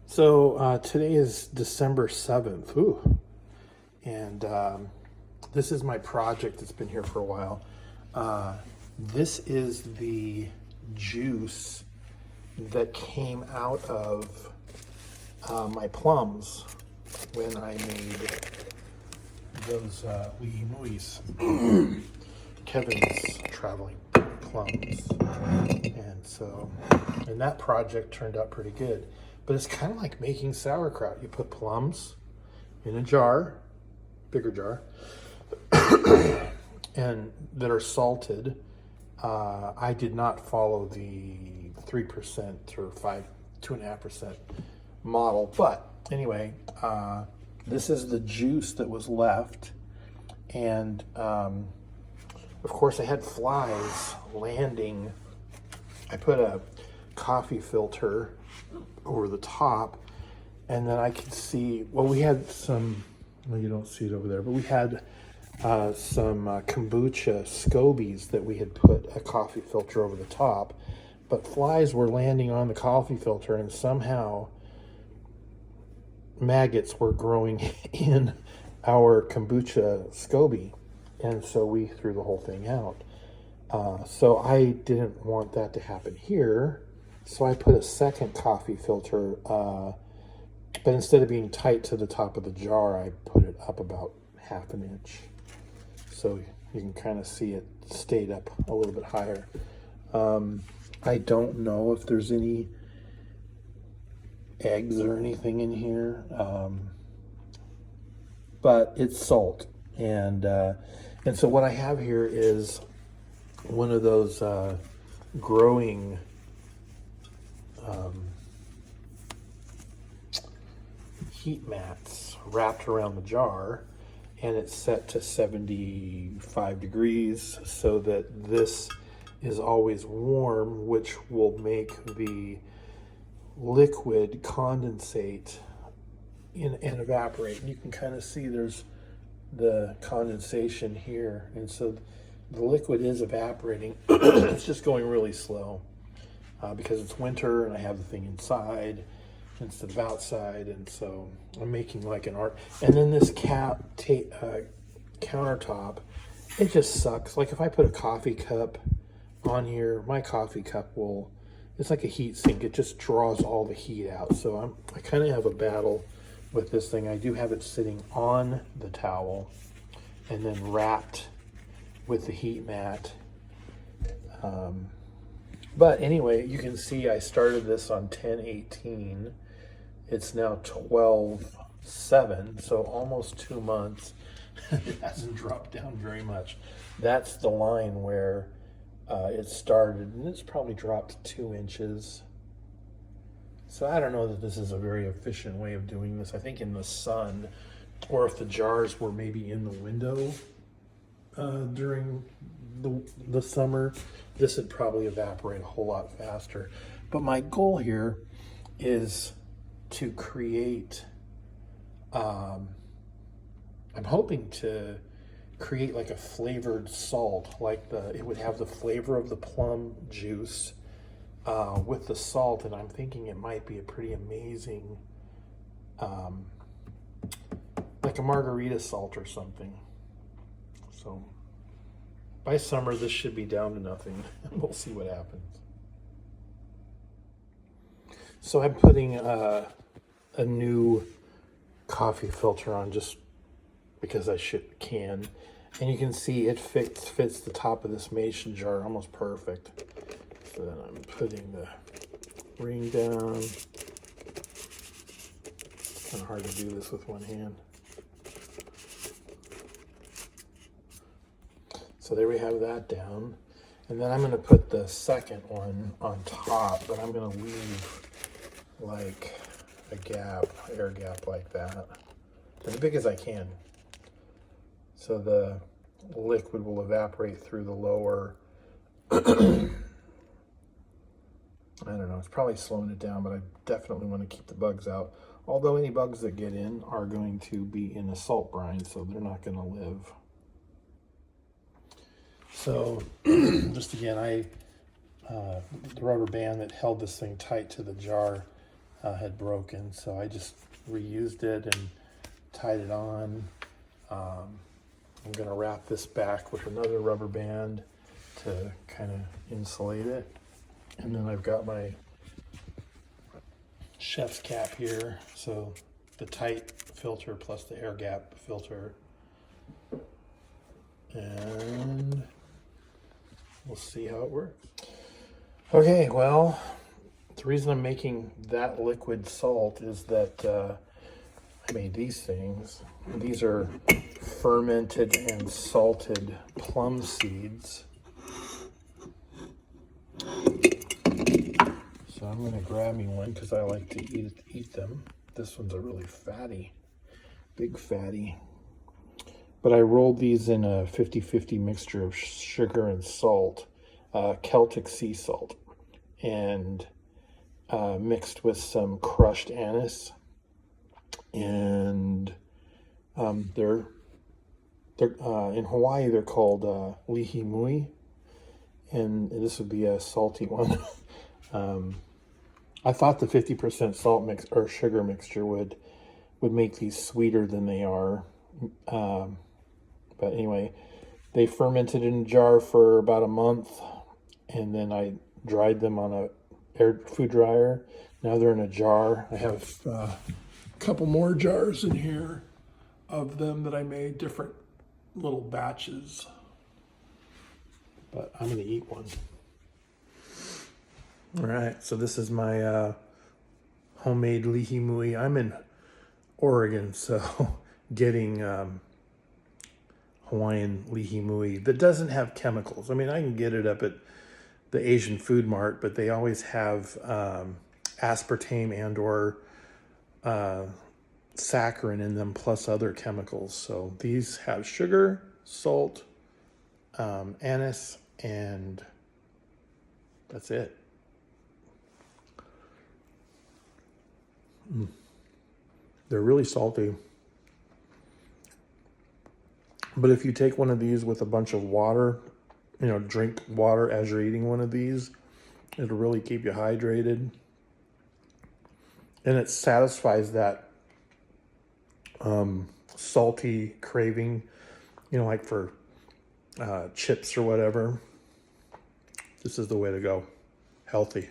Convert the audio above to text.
So today is December 7th. Ooh. And this is my project that's been here for a while. This is the juice that came out of my plums when I made those Lee Muis. Kevin's traveling plums. And that project turned out pretty good. But it's kind of like making sauerkraut. You put plums in a jar, bigger jar, and that are salted. I did not follow the 3% or 2.5% model. But anyway, this is the juice that was left. And of course I had flies landing. I put a coffee filter over the top, and then I could see, well, we had some, well, you don't see it over there, but we had some kombucha scobies that we had put a coffee filter over the top, but flies were landing on the coffee filter, and somehow maggots were growing in our kombucha SCOBY, and so we threw the whole thing out. So I didn't want that to happen here, so I put a second coffee filter, but instead of being tight to the top of the jar, I put it up about 1/2 inch. So you can kind of see it stayed up a little bit higher. I don't know if there's any eggs or anything in here, but it's salt. And so what I have here is one of those growing heat mats wrapped around the jar, and it's set to 75 degrees so that this is always warm, which will make the liquid condensate and evaporate. And you can kind of see there's the condensation here, and so the liquid is evaporating. It's just going really slow because it's winter and I have the thing inside instead of outside, and so I'm making like an art. And then this countertop, it just sucks. Like if I put a coffee cup on here, my coffee cup it's like a heat sink. It just draws all the heat out. So I kind of have a battle with this thing. I do have it sitting on the towel and then wrapped with the heat mat. But anyway, you can see I started this on 10/18. It's now 12/7, so almost 2 months. It hasn't dropped down very much. That's the line where it started, and it's probably dropped 2 inches. So I don't know that this is a very efficient way of doing this. I think in the sun, or if the jars were maybe in the window during the summer, this would probably evaporate a whole lot faster. But my goal here is to create, I'm hoping to create like a flavored salt, like it would have the flavor of the plum juice with the salt, and I'm thinking it might be a pretty amazing, like a margarita salt or something. So by summer, this should be down to nothing. We'll see what happens. So I'm putting a new coffee filter on just because I can. And you can see it fits the top of this mason jar almost perfect. So then I'm putting the ring down. It's kind of hard to do this with one hand. So there we have that down. And then I'm going to put the second one on top, but I'm going to leave like a air gap like that, as big as I can. So the liquid will evaporate through the lower, I don't know, it's probably slowing it down, but I definitely want to keep the bugs out. Although any bugs that get in are going to be in a salt brine, so they're not going to live. So just again, the rubber band that held this thing tight to the jar, had broken, so I just reused it and tied it on. I'm going to wrap this back with another rubber band to kind of insulate it. And then I've got my chef's cap here, so the tight filter plus the air gap filter. And we'll see how it works. Okay, well, the reason I'm making that liquid salt is that I made these things. These are fermented and salted plum seeds. So I'm going to grab me one because I like to eat them. This one's a really fatty, big fatty. But I rolled these in a 50-50 mixture of sugar and salt, Celtic sea salt, and mixed with some crushed anise. And they're in Hawaii they're called lihi mui, and this would be a salty one. I thought the 50% salt mix or sugar mixture would make these sweeter than they are, but anyway, they fermented in a jar for about a month, and then I dried them on a air food dryer. Now they're in a jar. I have a couple more jars in here of them that I made, different little batches, but I'm going to eat one. All right, so this is my homemade lihi mui. I'm in Oregon, so getting Hawaiian lihi mui that doesn't have chemicals. I mean, I can get it up at the Asian Food Mart, but they always have aspartame and or saccharin in them, plus other chemicals. So these have sugar, salt, anise, and that's it. They're really salty. But if you take one of these with a bunch of water, drink water as you're eating one of these, it'll really keep you hydrated. And it satisfies that salty craving, like for chips or whatever. This is the way to go. Healthy.